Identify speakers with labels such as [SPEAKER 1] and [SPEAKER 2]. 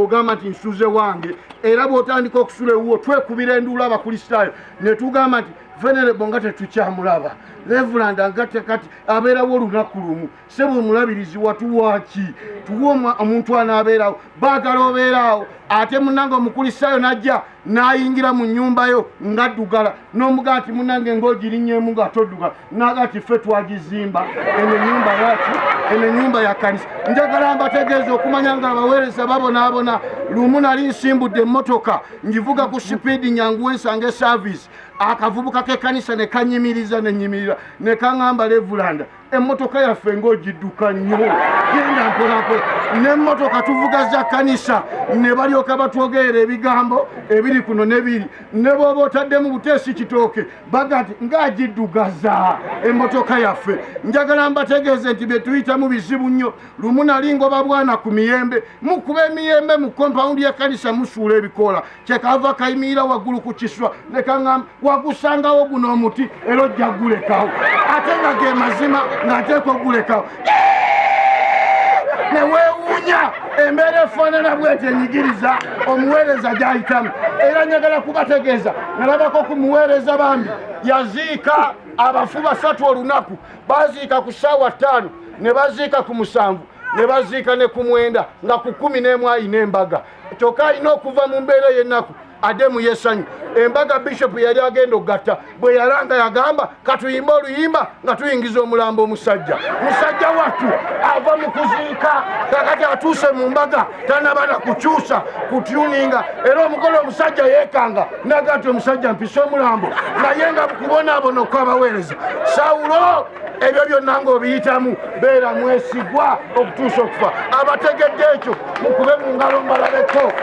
[SPEAKER 1] ng'ogamba nti nsuze wange era bw'otandika okusula ewuwo twekubira enduula abakulisitaayo ne tugamba nti venerable nga tetukyamulaba Reverend angate kati abeerawo olunaku lumu sebo mulabirizi watuwaki tuwa omuntu anaabeerawo baagala obeeraawo ate munange omukulisitaayo najja n'ayingira mu nnyumba yo ngaddugala n'omugaa nti munange ng'ogirinnyeemu nga toddugala naga ti ffe twagizimba eno ennyumba yaki eno ennyumba ya kanisa njagala mbategeeza okumanya nga abaweereza babonaabona lumu nali nsimbudde emmotoka ngivuga ku sipiidi nyanguwe ensanga esaavisi akavubuka k'ekkanisa ne kanyimiriza ne nyimirira ne kaŋŋamba Reverend emmotoka yaffe ng'ogidduka nnyo genda mpolampola n'emmotoka tuvuga za kanisa ne balyoka batwogerera ebigambo ebiri kuno nebiri ne bw'oba otaddemu buteesi kitooke baga nti ng'agiddugaza emmotoka yaffe njagala mbategeeze nti bye tuyitamu bizibu nnyo lumu nali ngoba bwana ku miyembe mukuba emiyembe mu kompawundi y'ekkanisa musuula ebikoola kyekava kayimirira waggulu ku kiswa ne kaŋŋamba wagusangawo guno omuti era ojja gulekawo ate nga ge mazima ng'ateeka ogulekawo ne weewuunya embeera efaanana bwete enyigiriza omuweereza gy'ayitamu era njagala kubategeeza nalabako ku muweereza bambi yaziika abafu 3 olunaku baziika ku ssaawa 5 ne baziika ku 7 ne baziika ne ku 9 nga ku 11 ayina embaga kyokka alina okuva mu mbeera y'ennaku ademu yesanyu embaga bishop yali agenda ogatta bwe yalanga yagamba katuyimba oluyimba nga tuyingiza omulambo omusajja watu ava mu kuziika kakati atuuse mu mbaga tanabana kukyusa kutuninga era omugole omusajja yeekanga naga nti omusajja mpise omulambo naye nga kubonaabona okwabaweereza Sawulo ebyo byonna ng'obiyitamu beera mwesigwa okutuusa okufa abategedde ekyo mukube mu ngalo mbalabeko